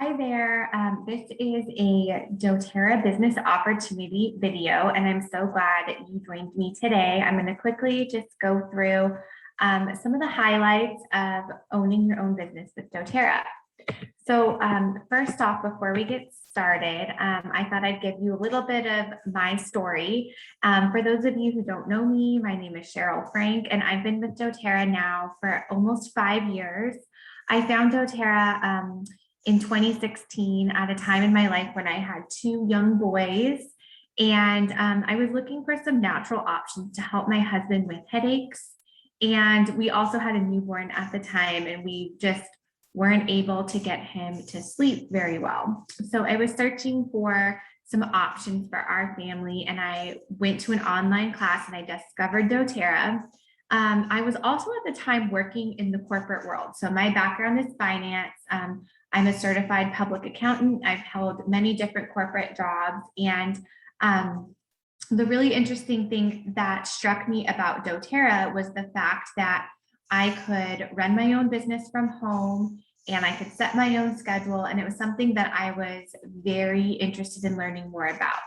Hi there. This is a doTERRA business opportunity video, and I'm so glad that you joined me today. I'm going to quickly just go through some of the highlights of owning your own business with doTERRA. So first off, before we get started, I thought I'd give you a little bit of my story. For those of you who don't know me, my name is Cheryl Frank, and I've been with doTERRA now for almost 5 years. I found doTERRA in 2016 at a time in my life when I had 2 young boys, and I was looking for some natural options to help my husband with headaches. And we also had a newborn at the time, and we just weren't able to get him to sleep very well. So I was searching for some options for our family, and I went to an online class and I discovered doTERRA. I was also at the time working in the corporate world. So my background is finance. I'm a certified public accountant. I've held many different corporate jobs. And the really interesting thing that struck me about doTERRA was the fact that I could run my own business from home and I could set my own schedule. And it was something that I was very interested in learning more about.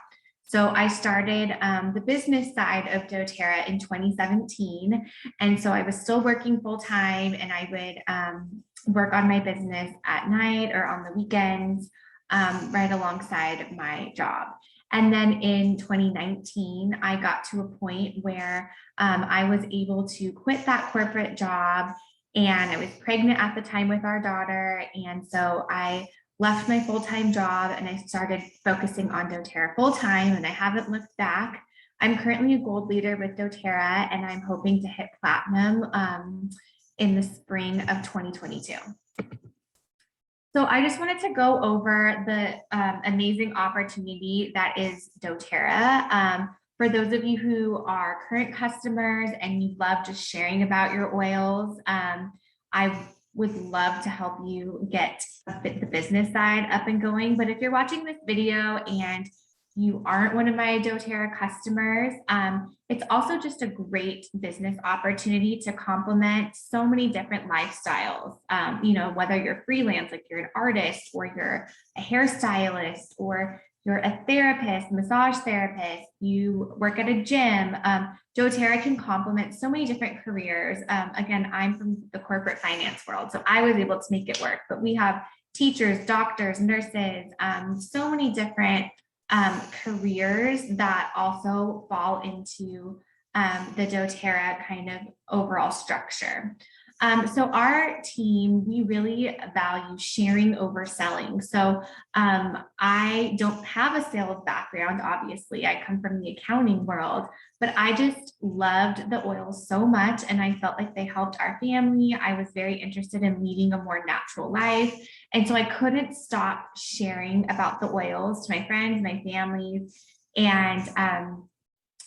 So I started the business side of doTERRA in 2017. And so I was still working full time, and I would work on my business at night or on the weekends, right alongside my job. And then in 2019, I got to a point where I was able to quit that corporate job, and I was pregnant at the time with our daughter. And so I left my full-time job and I started focusing on doTERRA full-time, and I haven't looked back. I'm currently a gold leader with doTERRA, and I'm hoping to hit platinum in the spring of 2022. So I just wanted to go over the amazing opportunity that is doTERRA. For those of you who are current customers and you love just sharing about your oils, I would love to help you get the business side up and going. But if you're watching this video and you aren't one of my doTERRA customers, it's also just a great business opportunity to complement so many different lifestyles. Whether you're freelance, like you're an artist, or you're a hairstylist, or you're a therapist, massage therapist, you work at a gym, doTERRA can complement so many different careers. Again, I'm from the corporate finance world, so I was able to make it work, but we have teachers, doctors, nurses, so many different careers that also fall into the doTERRA kind of overall structure. So our team, we really value sharing over selling. So I don't have a sales background, obviously. I come from the accounting world, but I just loved the oils so much, and I felt like they helped our family. I was very interested in leading a more natural life. And so I couldn't stop sharing about the oils to my friends, my families. And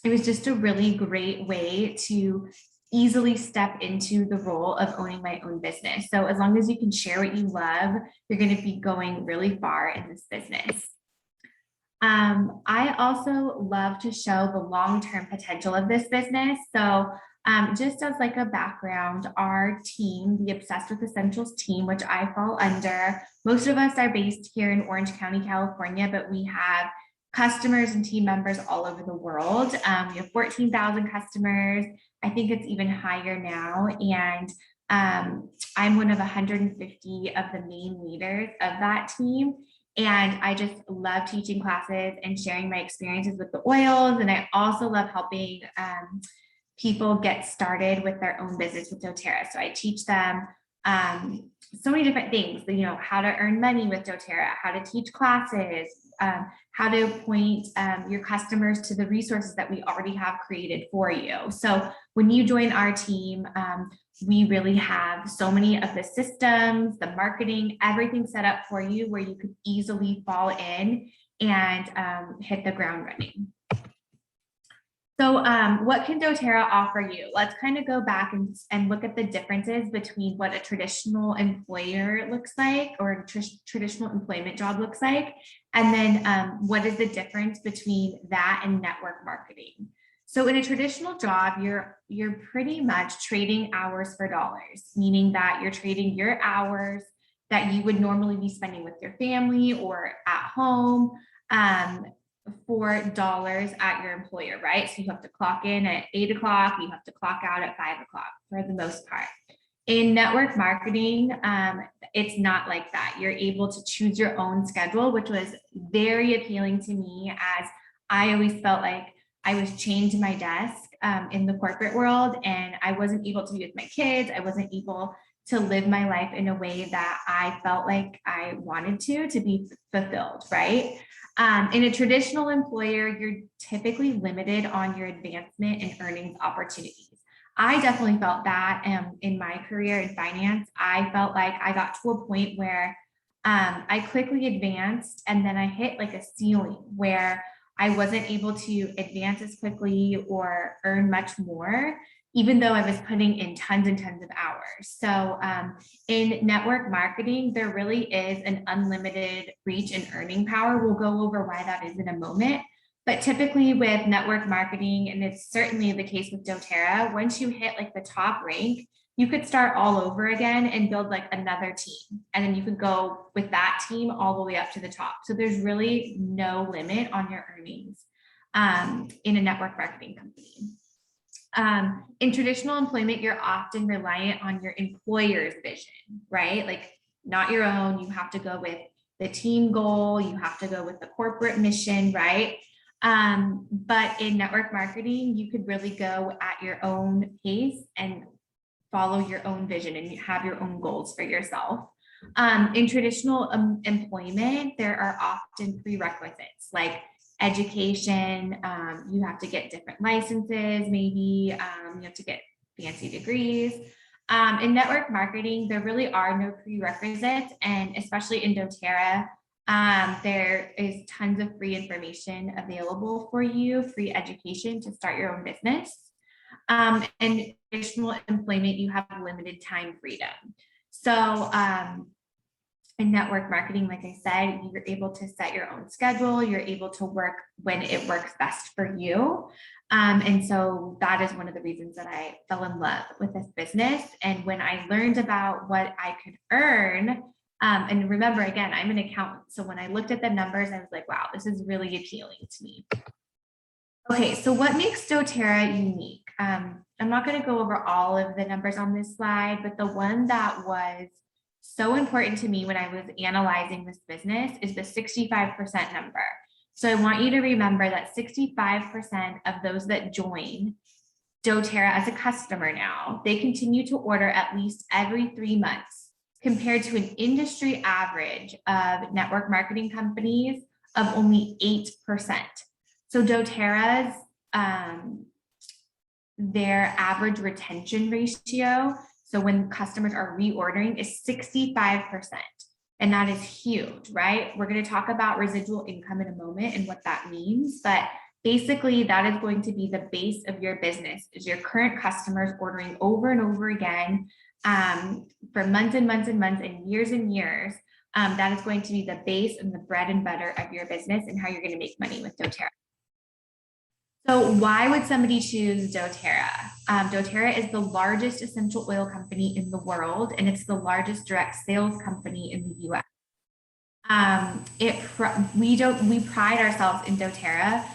it was just a really great way to easily step into the role of owning my own business. So as long as you can share what you love, you're going to be going really far in this business. I also love to show the long-term potential of this business. So just as like a background, our team, the Obsessed with Essentials team, which I fall under, most of us are based here in Orange County, California, but we have customers and team members all over the world. We have 14,000 customers. I think it's even higher now. And I'm one of 150 of the main leaders of that team. And I just love teaching classes and sharing my experiences with the oils. And I also love helping people get started with their own business with doTERRA. So I teach them so many different things, how to earn money with doTERRA, how to teach classes, how to point your customers to the resources that we already have created for you. So when you join our team, we really have so many of the systems, the marketing, everything set up for you where you could easily fall in and hit the ground running. So what can doTERRA offer you? Let's kind of go back and look at the differences between what a traditional employer looks like, or a traditional employment job looks like, and then what is the difference between that and network marketing. So in a traditional job, you're pretty much trading hours for dollars, meaning that you're trading your hours, that you would normally be spending with your family or at home for dollars at your employer, right? So you have to clock in at 8 o'clock, you have to clock out at 5 o'clock for the most part. In network marketing, it's not like that. You're able to choose your own schedule, which was very appealing to me, as I always felt like I was chained to my desk in the corporate world, and I wasn't able to be with my kids. I wasn't able to live my life in a way that I felt like I wanted to be fulfilled, right? In a traditional employer, you're typically limited on your advancement and earnings opportunities. I definitely felt that in my career in finance. I felt like I got to a point where I quickly advanced, and then I hit like a ceiling where I wasn't able to advance as quickly or earn much more, even though I was putting in tons and tons of hours. So in network marketing, there really is an unlimited reach and earning power. We'll go over why that is in a moment. But typically with network marketing, and it's certainly the case with doTERRA, once you hit like the top rank, you could start all over again and build like another team. And then you could go with that team all the way up to the top. So there's really no limit on your earnings in a network marketing company. In traditional employment, you're often reliant on your employer's vision, right? Like not your own. You have to go with the team goal. You have to go with the corporate mission, right? But in network marketing, you could really go at your own pace and follow your own vision, and you have your own goals for yourself. In traditional employment, there are often prerequisites like education. You have to get different licenses, maybe you have to get fancy degrees. In network marketing, there really are no prerequisites, and especially in doTERRA, there is tons of free information available for you, free education to start your own business. And traditional employment, you have limited time freedom. So in network marketing, like I said, you're able to set your own schedule. You're able to work when it works best for you. And so that is one of the reasons that I fell in love with this business. And when I learned about what I could earn, and remember, again, I'm an accountant. So when I looked at the numbers, I was like, wow, this is really appealing to me. Okay, so what makes doTERRA unique? I'm not going to go over all of the numbers on this slide, but the one that was so important to me when I was analyzing this business is the 65% number. So I want you to remember that 65% of those that join doTERRA as a customer now, they continue to order at least every 3 months, compared to an industry average of network marketing companies of only 8%. So doTERRA's, their average retention ratio, so when customers are reordering, is 65%. And that is huge, right? We're going to talk about residual income in a moment and what that means. But basically, that is going to be the base of your business, is your current customers ordering over and over again for months and months and months and years. That is going to be the base and the bread and butter of your business and how you're going to make money with doTERRA. So why would somebody choose doTERRA? doTERRA is the largest essential oil company in the world, and it's the largest direct sales company in the US. We pride ourselves in doTERRA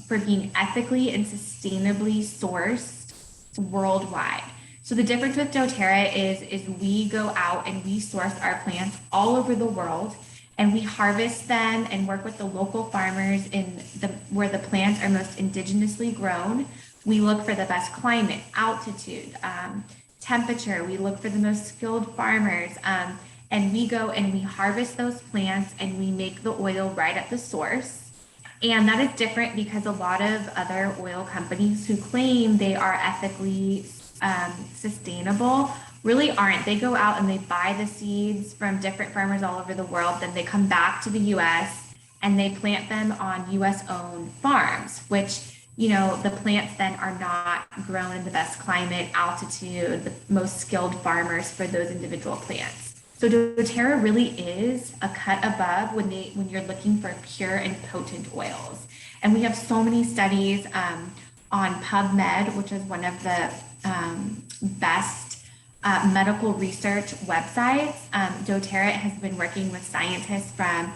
for being ethically and sustainably sourced worldwide. So the difference with doTERRA is we go out and we source our plants all over the world, and we harvest them and work with the local farmers where the plants are most indigenously grown. We look for the best climate, altitude, temperature. We look for the most skilled farmers, and we go and we harvest those plants and we make the oil right at the source. And that is different because a lot of other oil companies who claim they are ethically sustainable really aren't. They go out and they buy the seeds from different farmers all over the world. Then they come back to the US and they plant them on US owned farms, which, you know, the plants then are not grown in the best climate, altitude, the most skilled farmers for those individual plants. So doTERRA really is a cut above when you're looking for pure and potent oils. And we have so many studies on PubMed, which is one of the best medical research websites. doTERRA has been working with scientists from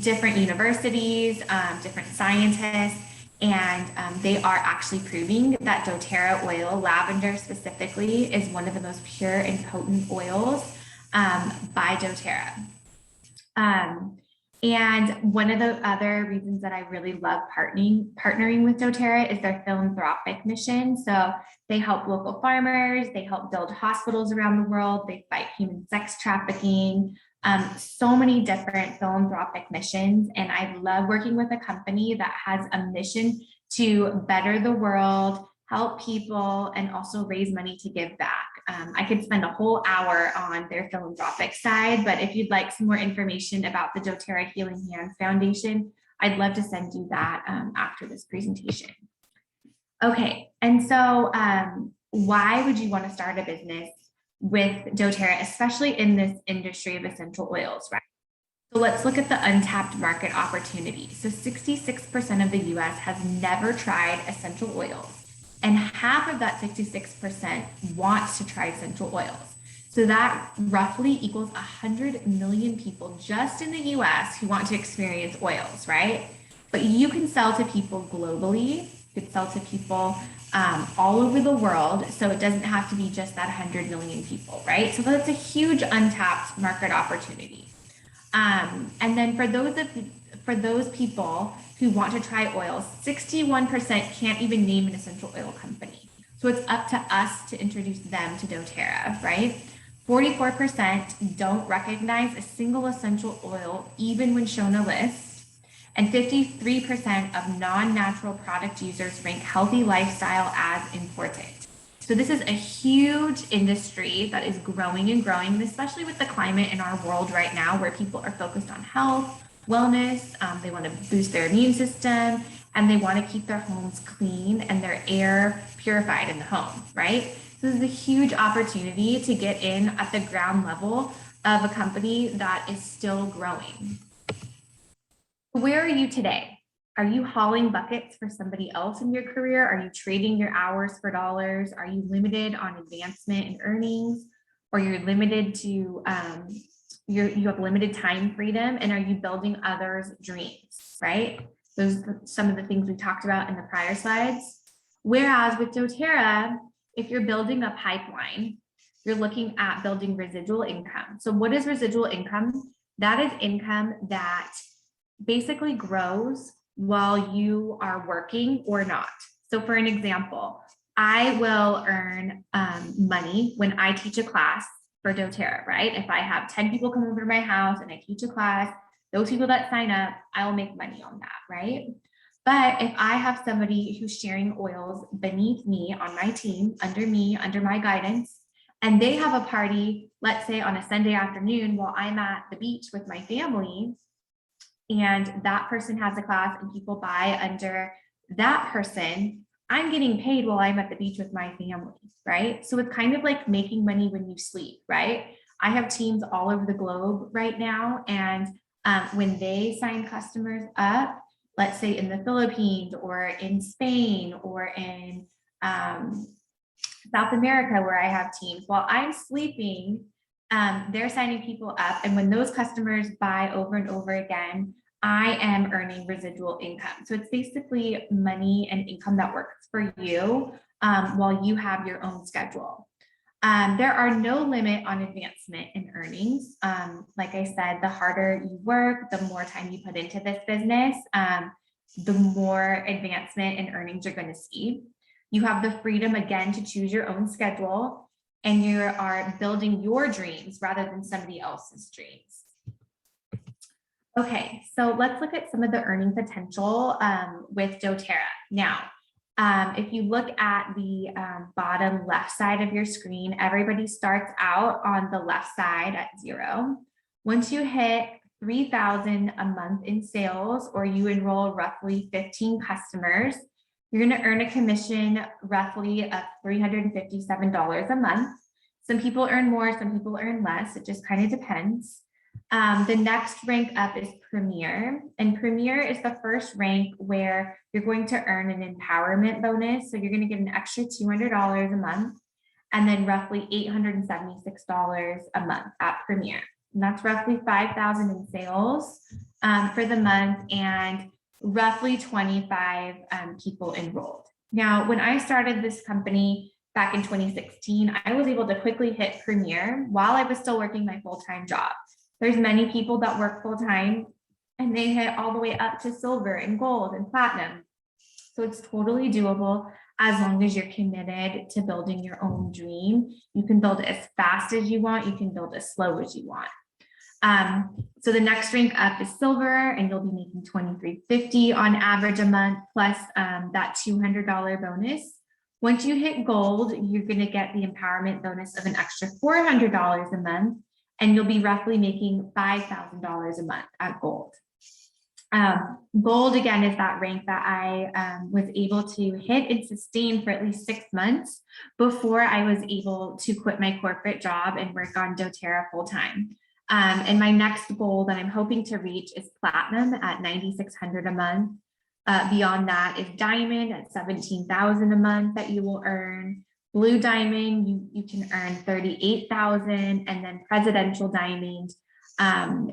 different universities, different scientists, and they are actually proving that doTERRA oil, lavender specifically, is one of the most pure and potent oils by doTERRA. And one of the other reasons that I really love partnering with doTERRA is their philanthropic mission. So they help local farmers, they help build hospitals around the world, they fight human sex trafficking, so many different philanthropic missions. And I love working with a company that has a mission to better the world, help people, and also raise money to give back. I could spend a whole hour on their philanthropic side, but if you'd like some more information about the doTERRA Healing Hands Foundation, I'd love to send you that after this presentation. Okay, and so why would you want to start a business with doTERRA, especially in this industry of essential oils, right? So let's look at the untapped market opportunity. So 66% of the US has never tried essential oils. And half of that 66% wants to try essential oils. So that roughly equals 100 million people just in the US who want to experience oils, right? But you can sell to people globally, you could sell to people all over the world. So it doesn't have to be just that 100 million people, right? So that's a huge untapped market opportunity. And then for those people who want to try oils, 61% can't even name an essential oil company. So it's up to us to introduce them to doTERRA, right? 44% don't recognize a single essential oil, even when shown a list. And 53% of non-natural product users rank healthy lifestyle as important. So this is a huge industry that is growing and growing, especially with the climate in our world right now, where people are focused on health, wellness, they want to boost their immune system, and they want to keep their homes clean and their air purified in the home, right? So this is a huge opportunity to get in at the ground level of a company that is still growing. Where are you today? Are you hauling buckets for somebody else in your career? Are you trading your hours for dollars? Are you limited on advancement and earnings? Or you're limited to, you have limited time freedom, and are you building others' dreams, right? Those are some of the things we talked about in the prior slides. Whereas with doTERRA, if you're building a pipeline, you're looking at building residual income. So what is residual income? That is income that basically grows while you are working or not. So for an example, I will earn money when I teach a class for doTERRA, right? If I have 10 people come over to my house and I teach a class, those people that sign up, I will make money on that, right? But if I have somebody who's sharing oils beneath me on my team, under me, under my guidance, and they have a party, let's say on a Sunday afternoon while I'm at the beach with my family, and that person has a class and people buy under that person, I'm getting paid while I'm at the beach with my family, right? So it's kind of like making money when you sleep, right? I have teams all over the globe right now, and when they sign customers up, let's say in the Philippines or in Spain or in South America, where I have teams, while I'm sleeping, they're signing people up. And when those customers buy over and over again, I am earning residual income. So it's basically money and income that works for you while you have your own schedule. There are no limit on advancement in earnings. Like I said, the harder you work, the more time you put into this business, the more advancement in earnings you're going to see. You have the freedom, again, to choose your own schedule, and you are building your dreams rather than somebody else's dreams. Okay, so let's look at some of the earning potential with doTERRA. Now, if you look at the bottom left side of your screen, everybody starts out on the left side at 0. Once you hit 3,000 a month in sales, or you enroll roughly 15 customers, you're going to earn a commission roughly of $357 a month. Some people earn more, some people earn less. It just kind of depends. The next rank up is Premier, and Premier is the first rank where you're going to earn an empowerment bonus. So you're going to get an extra $200 a month. and then roughly $876 a month at Premier. And that's roughly 5,000 in sales for the month and roughly 25 people enrolled. Now, when I started this company back in 2016, I was able to quickly hit Premier while I was still working my full-time job. There's many people that work full-time and they hit all the way up to silver and gold and platinum. So it's totally doable as long as you're committed to building your own dream. You can build it as fast as you want. You can build as slow as you want. So the next rank up is silver, and you'll be making $23.50 on average a month, plus that $200 bonus. Once you hit gold, you're going to get the empowerment bonus of an extra $400 a month, and you'll be roughly making $5,000 a month at gold. Gold, again, is that rank that I was able to hit and sustain for at least 6 months before I was able to quit my corporate job and work on doTERRA full time. And my next goal that I'm hoping to reach is platinum at $9,600 a month. Beyond that is diamond at $17,000 a month that you will earn. Blue diamond, you can earn $38,000, and then presidential diamond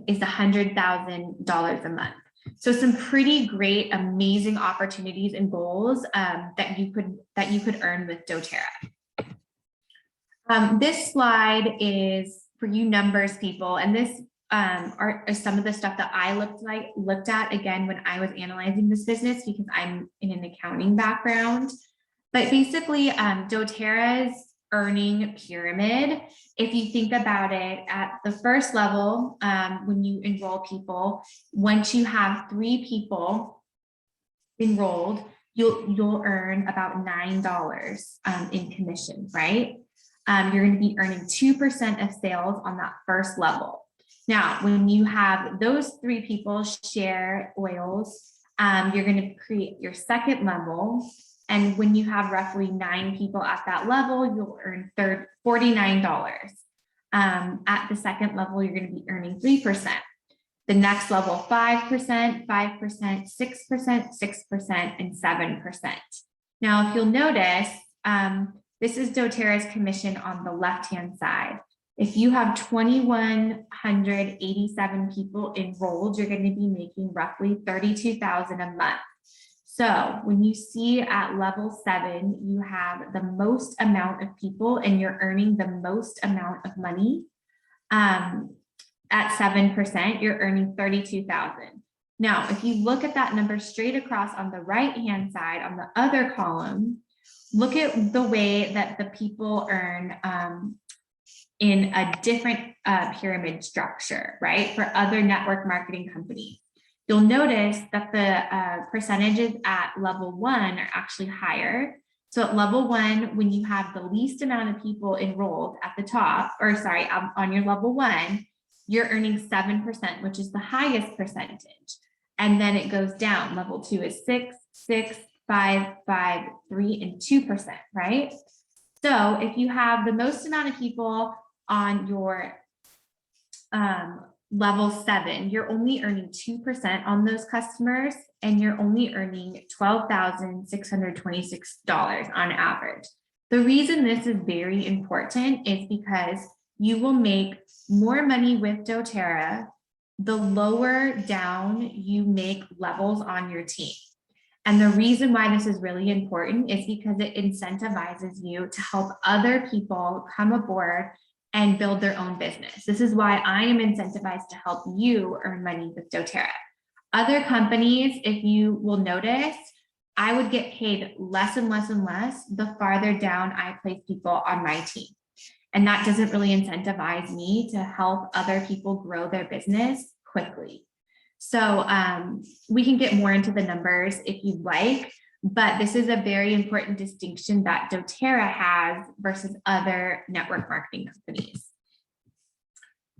is $100,000 a month. So some pretty great, amazing opportunities and goals that you could earn with doTERRA. This slide is for you numbers people, and this are some of the stuff that I looked at again when I was analyzing this business, because I'm in an accounting background. But basically, doTERRA's earning pyramid, if you think about it, at the first level, when you enroll people, once you have 3 people enrolled, you'll earn about $9 in commission, right? You're going to be earning 2% of sales on that first level. Now, when you have those 3 people share oils, you're going to create your second level. And when you have roughly 9 people at that level, you'll earn $49. At the second level, you're going to be earning 3%. The next level, 5%, 5%, 6%, 6%, and 7%. Now, if you'll notice, this is doTERRA's commission on the left-hand side. If you have 2,187 people enrolled, you're going to be making roughly $32,000 a month. So when you see at level 7, you have the most amount of people and you're earning the most amount of money. At 7%, you're earning $32,000. Now, if you look at that number straight across on the right-hand side, on the other column, look at the way that the people earn in a different pyramid structure, right? For other network marketing companies. You'll notice that the percentages at level 1 are actually higher. So at level 1, when you have the least amount of people enrolled at the top, or sorry, on your level 1, you're earning 7%, which is the highest percentage. And then it goes down. Level 2 is 6, 6, 5, 5, 3, and 2%, right? So if you have the most amount of people on your level 7, you're only earning 2% on those customers, and you're only earning $12,626 on average. The reason this is very important is because you will make more money with doTERRA the lower down you make levels on your team. And the reason why this is really important is because it incentivizes you to help other people come aboard and build their own business. This is why I am incentivized to help you earn money with doTERRA. Other companies, if you will notice, I would get paid less and less and less the farther down I place people on my team. And that doesn't really incentivize me to help other people grow their business quickly. So we can get more into the numbers if you'd like, but this is a very important distinction that doTERRA has versus other network marketing companies.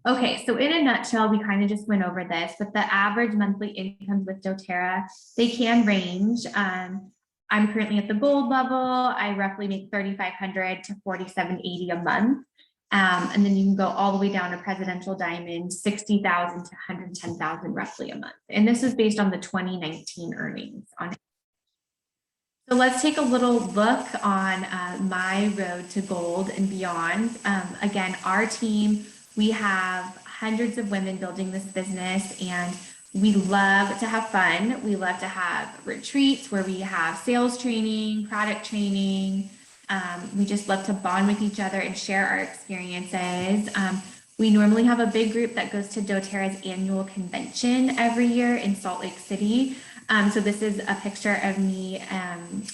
Okay, so in a nutshell, we kind of just went over this, but the average monthly incomes with doTERRA, they can range. I'm currently at the gold level. I roughly make $3,500 to $4,780 a month. And then you can go all the way down to presidential diamond, $60,000 to $110,000 roughly a month. And this is based on the 2019 earnings. So let's take a little look on my road to gold and beyond. Again, our team, we have hundreds of women building this business, and we love to have fun. We love to have retreats where we have sales training, product training. We just love to bond with each other and share our experiences. We normally have a big group that goes to doTERRA's annual convention every year in Salt Lake City. So this is a picture of me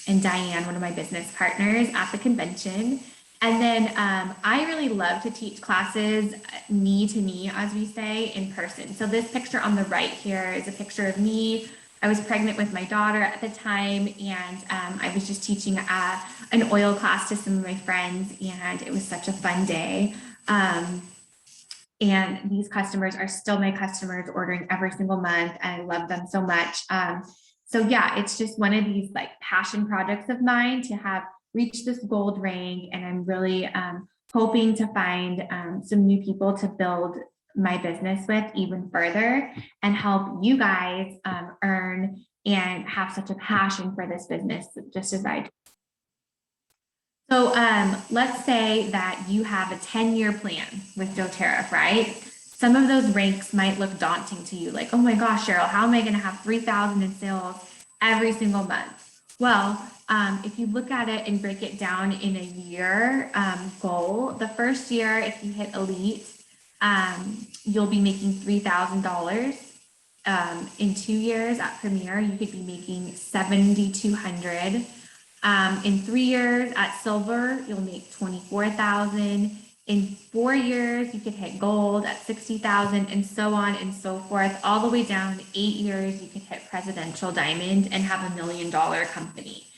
and Diane, one of my business partners, at the convention. And then I really love to teach classes knee to knee, as we say, in person. So this picture on the right here is a picture of me. I was pregnant with my daughter at the time, and I was just teaching an oil class to some of my friends, and it was such a fun day. And these customers are still my customers, ordering every single month, and I love them so much. So yeah, it's just one of these like passion projects of mine to have reached this gold rank, and I'm really hoping to find some new people to build my business with even further and help you guys earn and have such a passion for this business just as I do. So let's say that you have a 10-year plan with doTERRA, right? Some of those ranks might look daunting to you, like, oh my gosh, Cheryl, how am I going to have 3,000 in sales every single month? Well, if you look at it and break it down in a year goal, the first year, if you hit elite, you'll be making $3,000. In 2 years at Premier, you could be making $7,200. In 3 years at silver, you'll make 24,000. In 4 years, you could hit gold at 60,000, and so on and so forth, all the way down. In 8 years, you could hit presidential diamond and have $1 million company.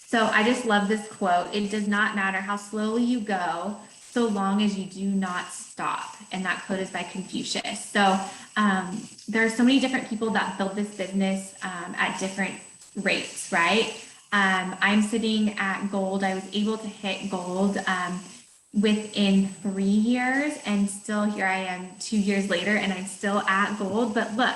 So I just love this quote. It does not matter how slowly you go, so long as you do not stop. And that quote is by Confucius. So there are so many different people that build this business at different rates, right? I'm sitting at gold. I was able to hit gold within 3 years, and still here I am 2 years later, and I'm still at gold. But look,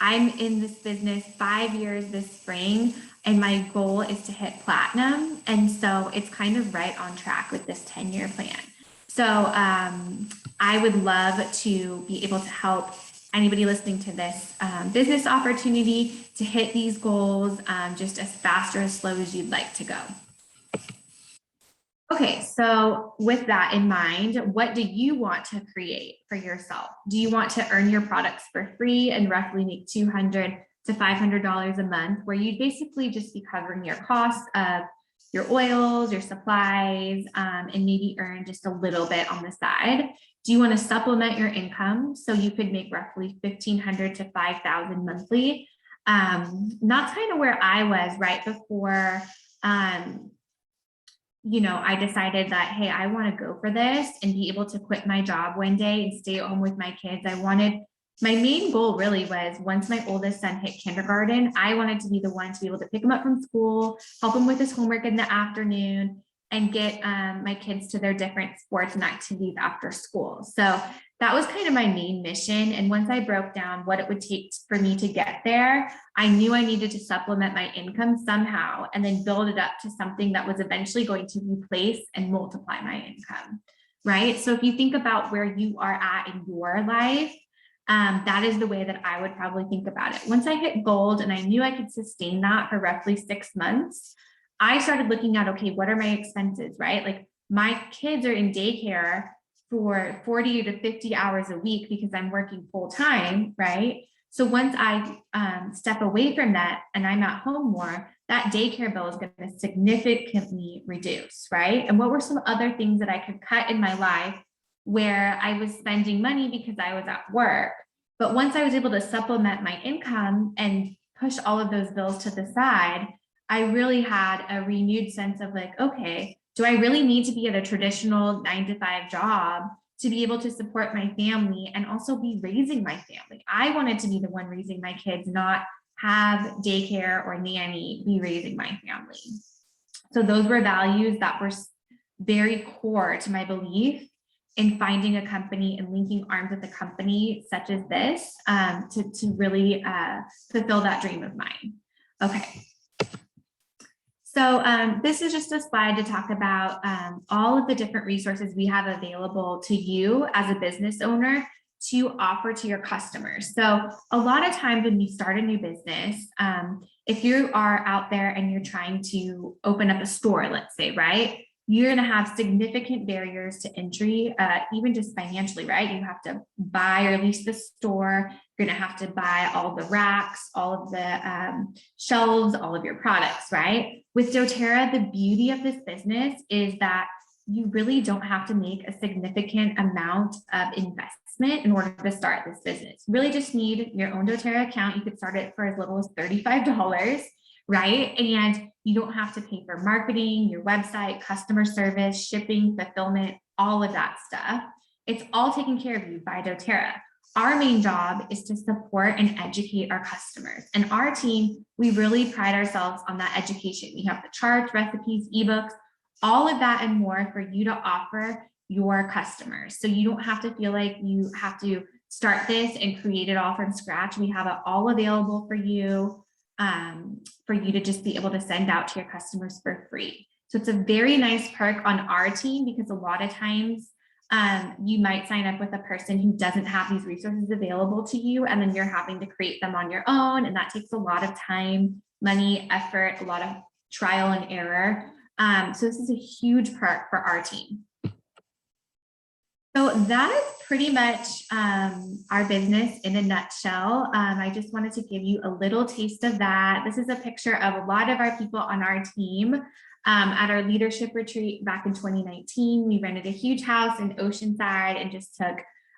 I'm in this business 5 years this spring, and my goal is to hit platinum. And so it's kind of right on track with this 10-year plan. So I would love to be able to help anybody listening to this business opportunity to hit these goals just as fast or as slow as you'd like to go. Okay, so with that in mind, what do you want to create for yourself? Do you want to earn your products for free and roughly make $200 to $500 a month, where you'd basically just be covering your costs of your oils, your supplies, and maybe earn just a little bit on the side? Do you want to supplement your income so you could make roughly $1,500 to $5,000 monthly? That's kind of where I was right before, I decided that, hey, I want to go for this and be able to quit my job one day and stay at home with my kids. My main goal really was, once my oldest son hit kindergarten, I wanted to be the one to be able to pick him up from school, help him with his homework in the afternoon, and get my kids to their different sports and activities after school. So that was kind of my main mission. And once I broke down what it would take for me to get there, I knew I needed to supplement my income somehow and then build it up to something that was eventually going to replace and multiply my income, right? So if you think about where you are at in your life, that is the way that I would probably think about it. Once I hit gold and I knew I could sustain that for roughly 6 months, I started looking at, okay, what are my expenses, right? Like, my kids are in daycare for 40 to 50 hours a week because I'm working full time, right? So once I step away from that and I'm at home more, that daycare bill is going to significantly reduce, right? And what were some other things that I could cut in my life where I was spending money because I was at work? But once I was able to supplement my income and push all of those bills to the side, I really had a renewed sense of like, okay, do I really need to be at a traditional 9-to-5 job to be able to support my family and also be raising my family? I wanted to be the one raising my kids, not have daycare or nanny be raising my family. So those were values that were very core to my belief in finding a company and linking arms with a company such as this to really fulfill that dream of mine. Okay. So this is just a slide to talk about all of the different resources we have available to you as a business owner to offer to your customers. So a lot of times when you start a new business, if you are out there and you're trying to open up a store, let's say, right? You're going to have significant barriers to entry, even just financially, right? You have to buy or lease the store. You're going to have to buy all the racks, all of the shelves, all of your products, right? With doTERRA, the beauty of this business is that you really don't have to make a significant amount of investment in order to start this business. You really just need your own doTERRA account. You could start it for as little as $35, right? And you don't have to pay for marketing, your website, customer service, shipping, fulfillment, all of that stuff. It's all taken care of you by doTERRA. Our main job is to support and educate our customers. And our team, we really pride ourselves on that education. We have the charts, recipes, ebooks, all of that and more for you to offer your customers. So you don't have to feel like you have to start this and create it all from scratch. We have it all available for you to just be able to send out to your customers for free. So it's a very nice perk on our team because a lot of times you might sign up with a person who doesn't have these resources available to you, and then you're having to create them on your own. And that takes a lot of time, money, effort, a lot of trial and error. So this is a huge perk for our team. So that is pretty much our business in a nutshell. I just wanted to give you a little taste of that. This is a picture of a lot of our people on our team at our leadership retreat back in 2019. We rented a huge house in Oceanside and just took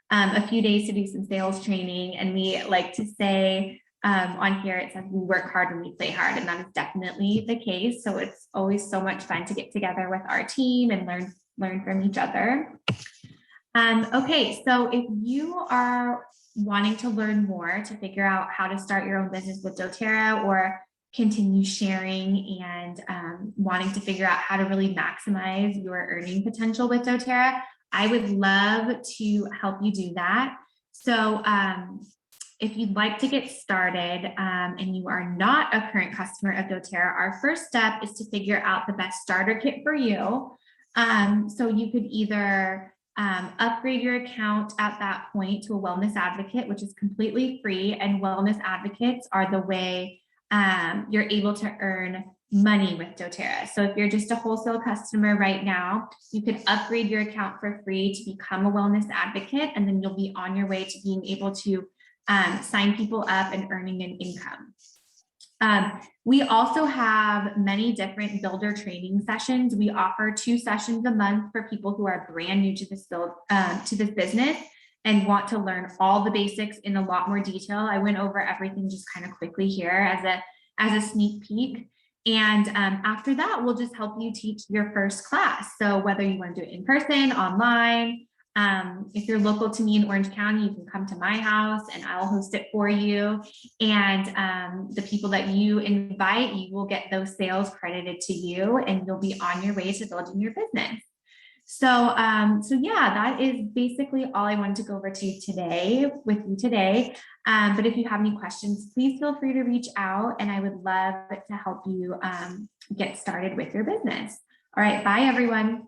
a few days to do some sales training. And we like to say on here, it says we work hard and we play hard, and that is definitely the case. So it's always so much fun to get together with our team and learn from each other. Okay, so if you are wanting to learn more to figure out how to start your own business with doTERRA, or continue sharing and wanting to figure out how to really maximize your earning potential with doTERRA, I would love to help you do that. So if you'd like to get started and you are not a current customer of doTERRA, our first step is to figure out the best starter kit for you. So you could either upgrade your account at that point to a wellness advocate, which is completely free, and wellness advocates are the way you're able to earn money with doTERRA. So if you're just a wholesale customer right now, you could upgrade your account for free to become a wellness advocate, and then you'll be on your way to being able to sign people up and earning an income. We also have many different builder training sessions. We offer 2 sessions a month for people who are brand new to this business and want to learn all the basics in a lot more detail. I went over everything just kind of quickly here as a sneak peek. And after that, we'll just help you teach your first class. So whether you want to do it in person, online, if you're local to me in Orange County, you can come to my house and I'll host it for you. And the people that you invite, you will get those sales credited to you, and you'll be on your way to building your business. So yeah, that is basically all I wanted to go over with you today. But if you have any questions, please feel free to reach out, and I would love to help you get started with your business. All right, bye everyone.